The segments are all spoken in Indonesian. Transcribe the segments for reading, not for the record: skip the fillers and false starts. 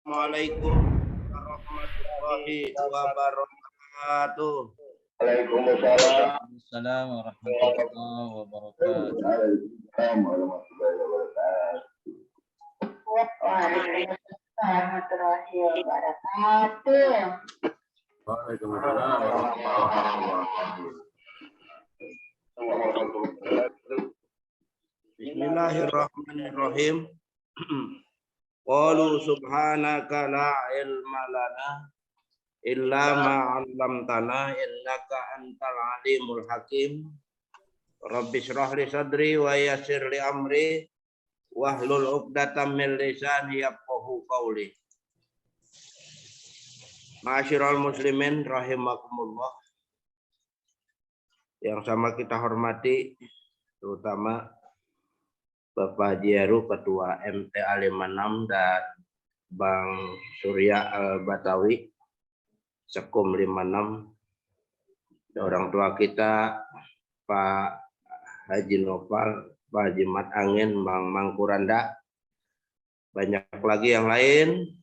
Assalamualaikum warahmatullahi wabarakatuh. Waalaikumsalam. Assalamualaikum warahmatullahi wabarakatuh. Waalaikumsalam warahmatullahi wabarakatuh. Warahmatullahi wabarakatuh. Waalaikumsalam warahmatullahi wabarakatuh. Bismillahirrahmanirrahim. Qalu subhanaka la ilma lana illa ma 'allamtana innaka antal alimul hakim. Rabbi shrah li sadri wa yassir li amri wahlul 'uqdatam min lisani yafqahu qawli. Ma'asyiral muslimin rahimakumullah. Yang sama kita hormati terutama Bapak Haji Heru, Ketua MTA 56 dan Bang Surya Al-Batawi, Sekum 56. Orang tua kita Pak Haji Nopal, Pak Haji Mat Angin, Bang Mangkuranda, banyak lagi yang lain.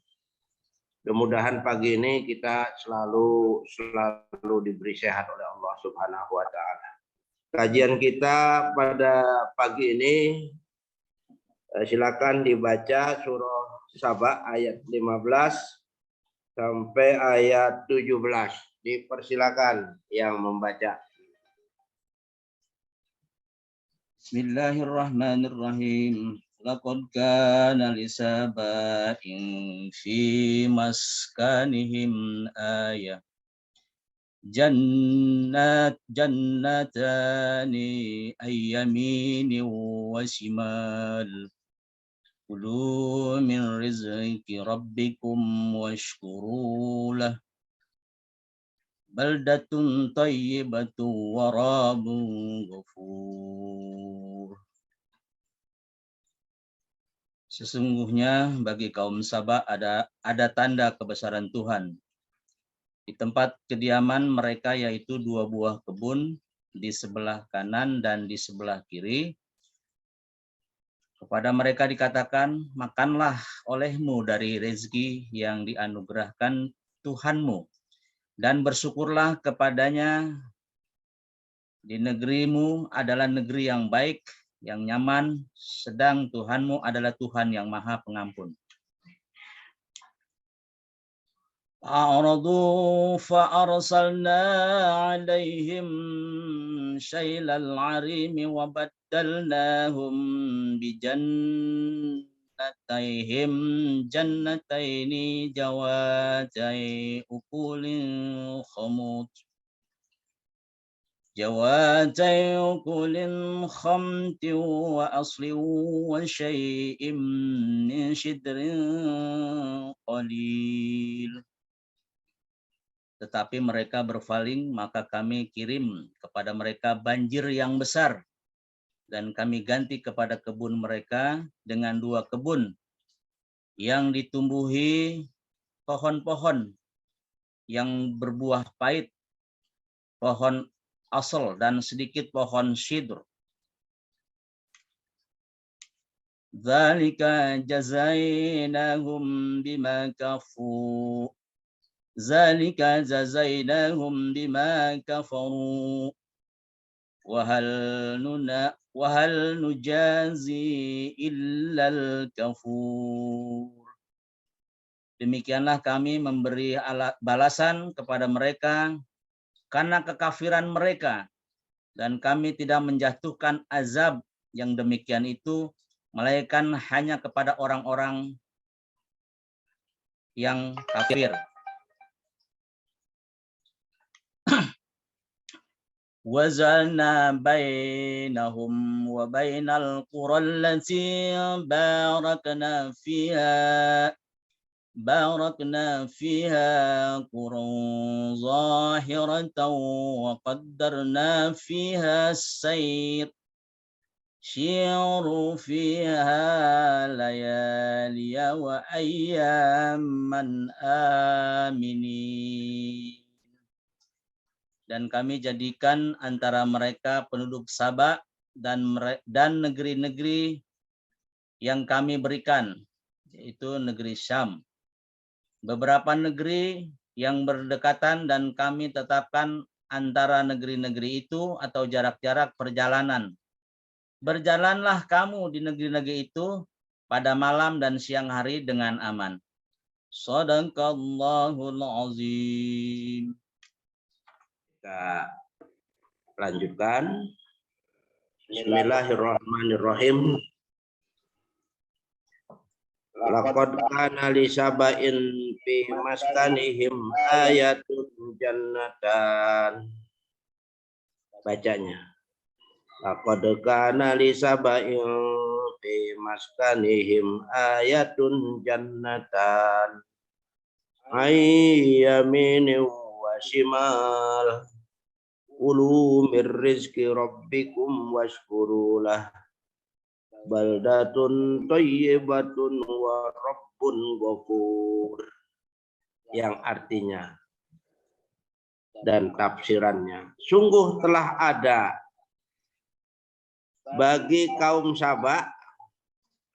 Mudah-mudahan pagi ini kita selalu diberi sehat oleh Allah Subhanahu wa taala. Kajian kita pada pagi ini silakan dibaca surah Saba ayat 15 sampai ayat 17. Dipersilakan yang membaca. Bismillahirrahmanirrahim. Laqad kana li saba'in fi maskanihim ayah. Jannatani ayyamini wa shimal. Kulu min rizqi rabbikum washkuru lah. Baldatun tayyibatun wa rabbun ghafur. Sesungguhnya bagi kaum Saba ada tanda kebesaran Tuhan. Di tempat kediaman mereka yaitu 2 buah kebun di sebelah kanan dan di sebelah kiri. Kepada mereka dikatakan, makanlah olehmu dari rezeki yang dianugerahkan Tuhanmu dan bersyukurlah kepadanya. Di negerimu adalah negeri yang baik, yang nyaman, sedang Tuhanmu adalah Tuhan yang Maha Pengampun. A'radu fa'arsalna 'alaihim syailal 'arimi wa baddalnahum bijannatayhim jannataini jawatai ukulin khamut. جواتي كل خمط وأصل وشيء من شدر قليل. Tetapi mereka berpaling, maka kami kirim kepada mereka banjir yang besar, dan kami ganti kepada kebun mereka dengan 2 kebun yang ditumbuhi pohon-pohon yang berbuah pahit, pohon asal dan sedikit pohon sidr. Dzalika jazainahum bima kafu. Dzalika jazainahum bima kafaru. Wa hal nujazi illal kafur. Demikianlah kami memberi balasan kepada mereka karena kekafiran mereka, dan kami tidak menjatuhkan azab yang demikian itu melainkan hanya kepada orang-orang yang kafir. Wazalna bainahum wa bainal qura allati barakna fiha qurun zahiratan wa qaddarna fiha as-sayr syiru fiha layaliya wa ayyaman aminin. Dan kami jadikan antara mereka penduduk Saba dan negeri-negeri yang kami berikan, yaitu negeri Syam, beberapa negeri yang berdekatan dan kami tetapkan antara negeri-negeri itu atau jarak-jarak perjalanan. Berjalanlah kamu di negeri-negeri itu pada malam dan siang hari dengan aman. Shadaqallahul azim. Kita lanjutkan. Bismillahirrahmanirrahim. Laqad kana li saba'in fi maskanihim ayatun jannatan. Bacanya. Laqad kana li saba'in fi maskanihim ayatun jannatan. Ayyamini wa shimal. Kulu mir rizki rabbikum washkurulah. Baldatun thayyibatun wa rabbun ghafur. Yang artinya dan tafsirannya, sungguh telah ada bagi kaum Saba,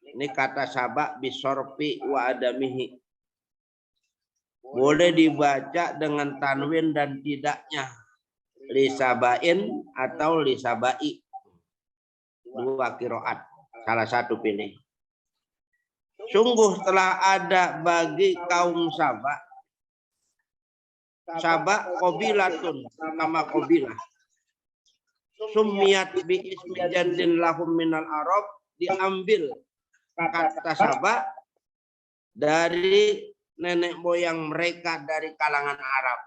ini kata Saba bisorfi wa adamihi, boleh dibaca dengan tanwin dan tidaknya, lisabain atau lisabai, dua qiraat, salah satu pilih. Sungguh telah ada bagi kaum Saba, Saba qabilatun, nama qabilah, summiyat bi ismi jaddin lahum minal Arab, diambil kata Saba dari nenek moyang mereka dari kalangan Arab.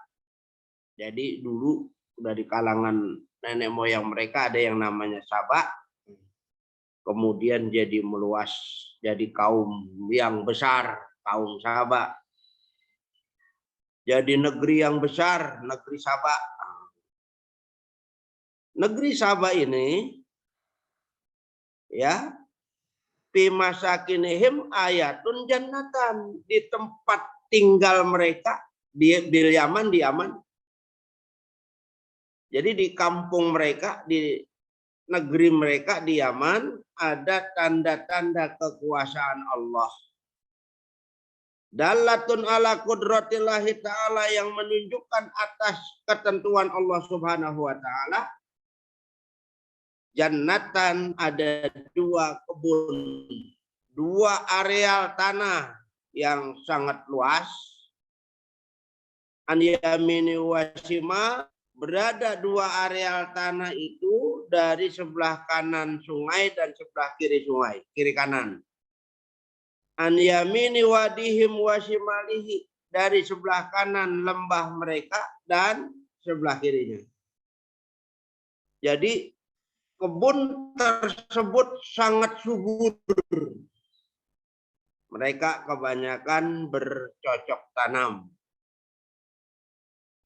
Jadi dulu dari kalangan nenek moyang mereka ada yang namanya Saba, kemudian jadi meluas, jadi kaum yang besar, kaum Saba. Jadi negeri yang besar, negeri Saba. Negeri Saba ini, ya, fi masakinihim ayatun jannatan, di tempat tinggal mereka di Yaman, di Yaman. Jadi di kampung mereka, di negeri mereka di Yaman, ada tanda-tanda kekuasaan Allah. Dalatun ala qudratillahi ta'ala, yang menunjukkan atas ketentuan Allah subhanahu wa ta'ala. Jannatan, ada dua kebun, dua areal tanah yang sangat luas. An yamini wa shimal, berada dua areal tanah itu dari sebelah kanan sungai dan sebelah kiri sungai, kiri kanan. An yamini wadihim wa shimalihi, dari sebelah kanan lembah mereka dan sebelah kirinya. Jadi kebun tersebut sangat subur. Mereka kebanyakan bercocok tanam.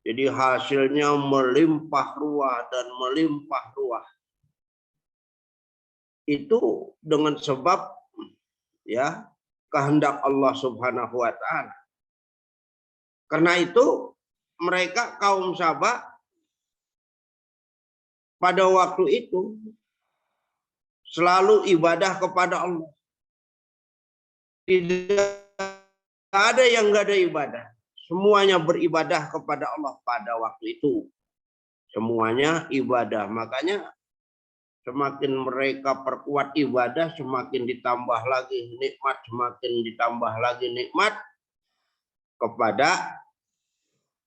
Jadi hasilnya melimpah ruah dan melimpah ruah. Itu dengan sebab, ya, kehendak Allah subhanahu wa ta'ala. Karena itu mereka kaum Saba pada waktu itu selalu ibadah kepada Allah. Tidak ada yang nggak ada ibadah. Semuanya beribadah kepada Allah pada waktu itu. Semuanya ibadah. Makanya semakin mereka perkuat ibadah, semakin ditambah lagi nikmat, semakin ditambah lagi nikmat kepada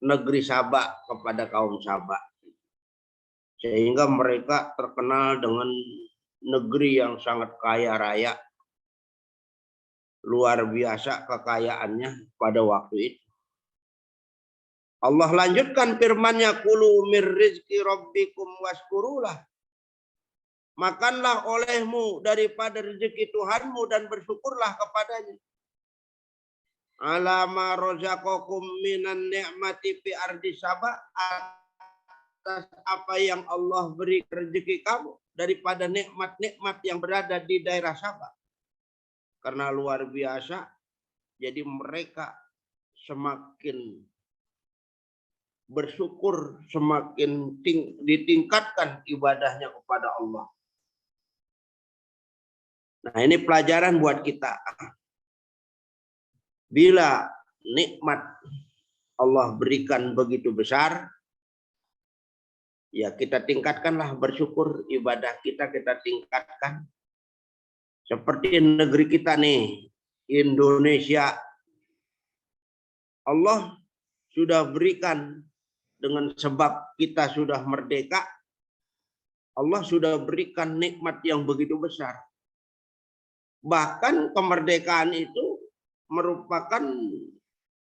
negeri Saba, kepada kaum Saba. Sehingga mereka terkenal dengan negeri yang sangat kaya raya. Luar biasa kekayaannya pada waktu itu. Allah lanjutkan firman-Nya, kulu mir rizki rabbikum washkurulah. Makanlah olehmu daripada rezeki Tuhanmu dan bersyukurlah kepadanya. Ala ma razaqakum minan ni'mati fi ardi Saba, atas apa yang Allah beri rezeki kamu daripada nikmat-nikmat yang berada di daerah Saba. Karena luar biasa, jadi mereka semakin bersyukur, semakin ditingkatkan ibadahnya kepada Allah. Nah, ini pelajaran buat kita. Bila nikmat Allah berikan begitu besar, ya kita tingkatkanlah, bersyukur, ibadah kita tingkatkan. Seperti negeri kita nih, Indonesia, Allah sudah berikan dengan sebab kita sudah merdeka, Allah sudah berikan nikmat yang begitu besar. Bahkan kemerdekaan itu merupakan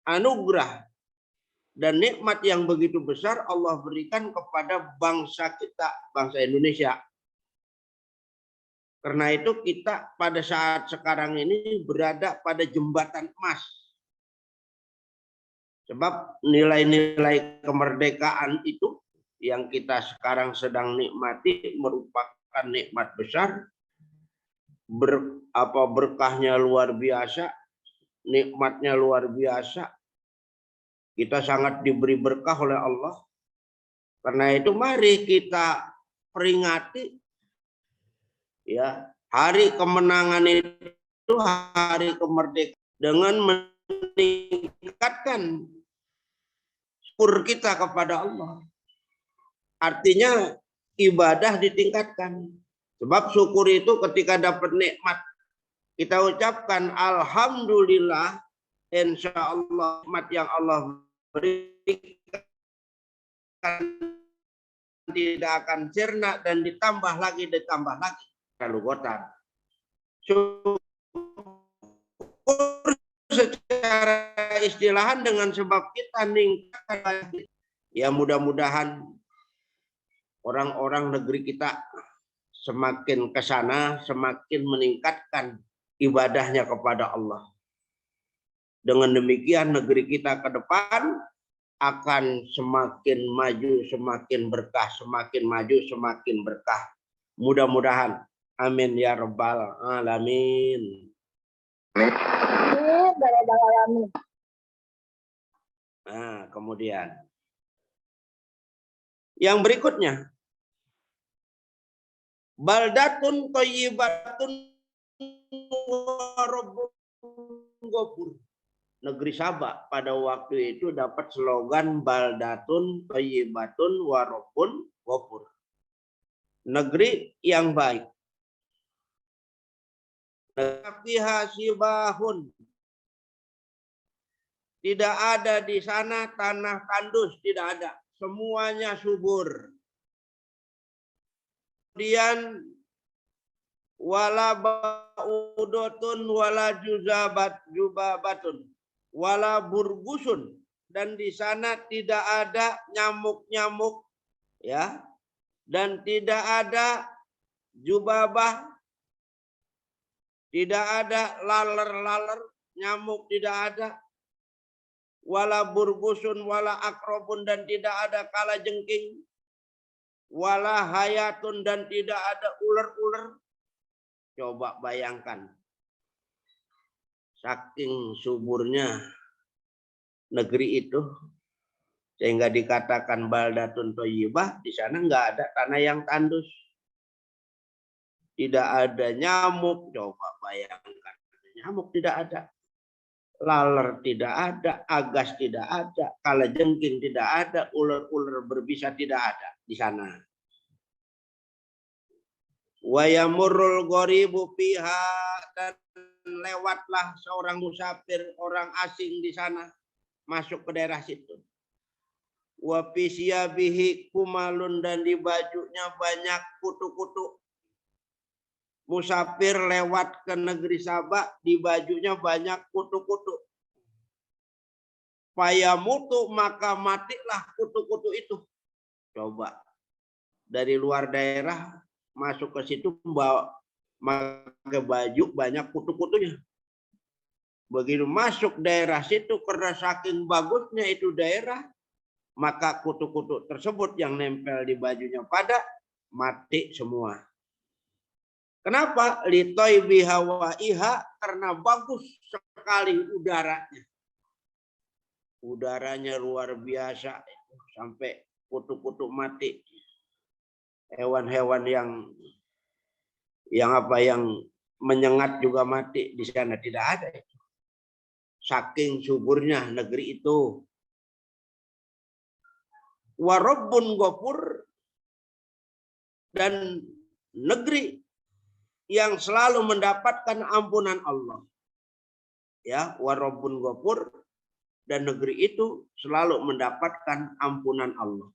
anugerah dan nikmat yang begitu besar Allah berikan kepada bangsa kita, bangsa Indonesia. Karena itu kita pada saat sekarang ini berada pada jembatan emas. Sebab nilai-nilai kemerdekaan itu yang kita sekarang sedang nikmati merupakan nikmat besar. Berkahnya luar biasa, nikmatnya luar biasa. Kita sangat diberi berkah oleh Allah. Karena itu mari kita peringati, ya, hari kemenangan itu, hari kemerdekaan, dengan meningkatkan syukur kita kepada Allah. Artinya ibadah ditingkatkan. Sebab syukur itu ketika dapat nikmat, kita ucapkan alhamdulillah, insya Allah nikmat yang Allah berikan tidak akan sirna dan ditambah lagi. Lalu gotar. Syukur secara istilahan dengan sebab kita meningkatkan. Ya mudah-mudahan orang-orang negeri kita semakin ke sana, semakin meningkatkan ibadahnya kepada Allah. Dengan demikian negeri kita ke depan akan semakin maju, semakin berkah, semakin maju, semakin berkah. Mudah-mudahan. Amin ya rabbal alamin. Nah, kemudian yang berikutnya, baldatun thayyibatun wa rabbun ghafur. Negeri Sabah pada waktu itu dapat slogan baldatun thayyibatun wa rabbun ghafur. Negeri yang baik. Fiha sibahun. Tidak ada di sana tanah tandus, tidak ada. Semuanya subur. Kemudian wala ba'udotun wala jubabatun wala burgusun, dan di sana tidak ada nyamuk-nyamuk, ya, dan tidak ada jubabah, tidak ada laler-laler, nyamuk tidak ada, wala burgusun wala akrobun, dan tidak ada kalajengking, wala hayatun, dan tidak ada ular-ular. Coba bayangkan, saking suburnya negeri itu sehingga dikatakan baldatun thayyibah. Di sana nggak ada tanah yang tandus, tidak ada nyamuk. Coba bayangkan, nyamuk tidak ada, laler tidak ada, agas tidak ada, kalajengking tidak ada, ular-ular berbisa tidak ada di sana. Wa yamurrul gharibu fiha, dan lewatlah seorang musafir, orang asing di sana, masuk ke daerah situ. Wa fi siyabihi kumalun, dan di bajunya banyak kutu-kutu. Musafir lewat ke negeri Sabah, di bajunya banyak kutu-kutu. Fayamutu, maka matilah kutu-kutu itu. Coba dari luar daerah masuk ke situ bawa pakai baju banyak kutu-kutunya. Begitu masuk daerah situ, karena saking bagusnya itu daerah, maka kutu-kutu tersebut yang nempel di bajunya pada mati semua. Kenapa? Litoibi hawaiha, karena bagus sekali udaranya. Udaranya luar biasa, sampai kutu-kutu mati. Hewan-hewan yang menyengat juga mati di sana, tidak ada itu. saking suburnya negeri itu. Wa Rabbun Ghafur, dan negeri yang selalu mendapatkan ampunan Allah. Ya, wa Rabbun Ghafur, dan negeri itu selalu mendapatkan ampunan Allah.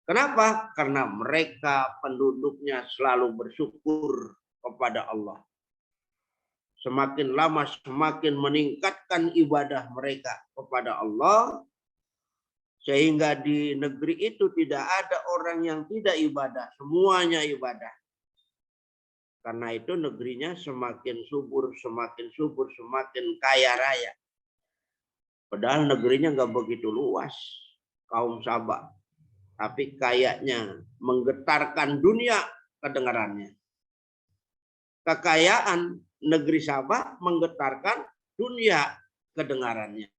Kenapa? Karena mereka penduduknya selalu bersyukur kepada Allah. Semakin lama semakin meningkatkan ibadah mereka kepada Allah, sehingga di negeri itu tidak ada orang yang tidak ibadah, semuanya ibadah. Karena itu negerinya semakin subur, semakin kaya raya. Padahal negerinya nggak begitu luas, kaum Sabah. Tapi kayaknya menggetarkan dunia kedengarannya. Kekayaan negeri Sabah menggetarkan dunia kedengarannya.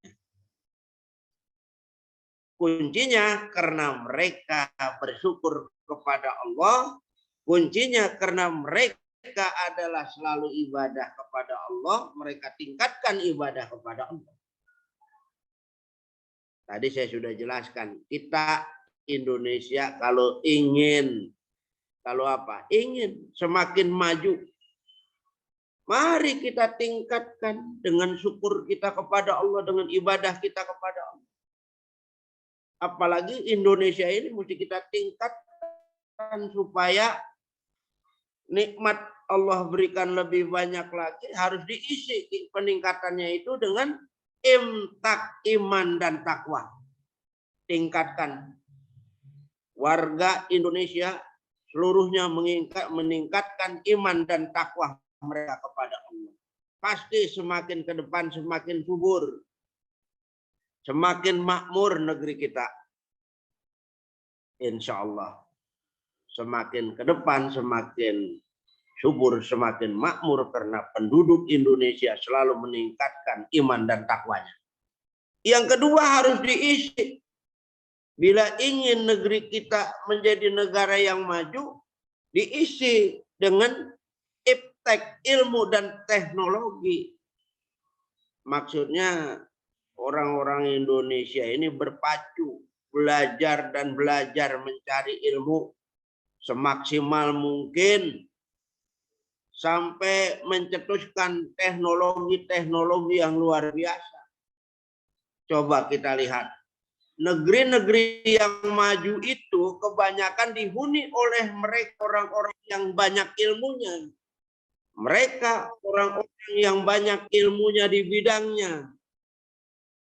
Kuncinya karena mereka bersyukur kepada Allah. Kuncinya karena mereka adalah selalu ibadah kepada Allah. Mereka tingkatkan ibadah kepada Allah. Tadi saya sudah jelaskan. Kita Indonesia kalau ingin semakin maju, mari kita tingkatkan dengan syukur kita kepada Allah, dengan ibadah kita kepada Allah. Apalagi Indonesia ini mesti kita tingkatkan supaya nikmat Allah berikan lebih banyak lagi, harus diisi peningkatannya itu dengan iman dan takwa. Tingkatkan. Warga Indonesia seluruhnya meningkatkan iman dan takwa mereka kepada Allah. Pasti semakin ke depan semakin subur. Semakin makmur negeri kita. Insya Allah. Semakin ke depan semakin subur, semakin makmur karena penduduk Indonesia selalu meningkatkan iman dan takwanya. Yang kedua harus diisi. Bila ingin negeri kita menjadi negara yang maju, diisi dengan iptek, ilmu dan teknologi. Maksudnya orang-orang Indonesia ini berpacu, belajar dan belajar mencari ilmu semaksimal mungkin sampai mencetuskan teknologi-teknologi yang luar biasa. Coba kita lihat. Negeri-negeri yang maju itu kebanyakan dihuni oleh mereka orang-orang yang banyak ilmunya. Mereka orang-orang yang banyak ilmunya di bidangnya.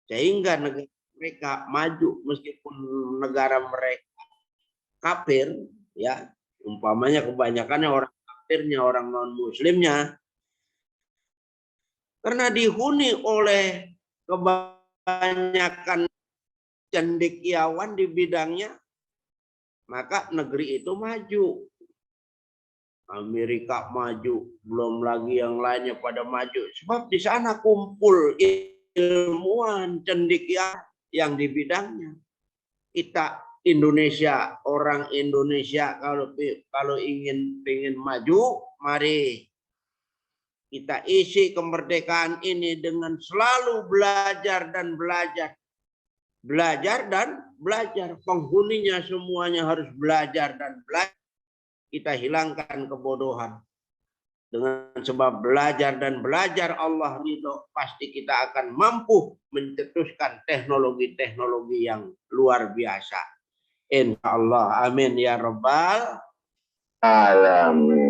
Sehingga negara mereka maju meskipun negara mereka kafir, ya, umpamanya kebanyakannya orang kafirnya, orang non-muslimnya. Karena dihuni oleh kebanyakan cendekiawan di bidangnya, maka negeri itu maju. Amerika maju, belum lagi yang lainnya pada maju. Sebab di sana kumpul ilmuwan cendekiawan yang di bidangnya. Kita Indonesia, orang Indonesia kalau ingin maju, mari kita isi kemerdekaan ini dengan selalu belajar dan belajar. Belajar dan belajar. Penghuninya semuanya harus belajar dan belajar. Kita hilangkan kebodohan. Dengan sebab belajar dan belajar Allah ridho, pasti kita akan mampu mencetuskan teknologi-teknologi yang luar biasa. Insya Allah. Amin ya Rabbal Alamin.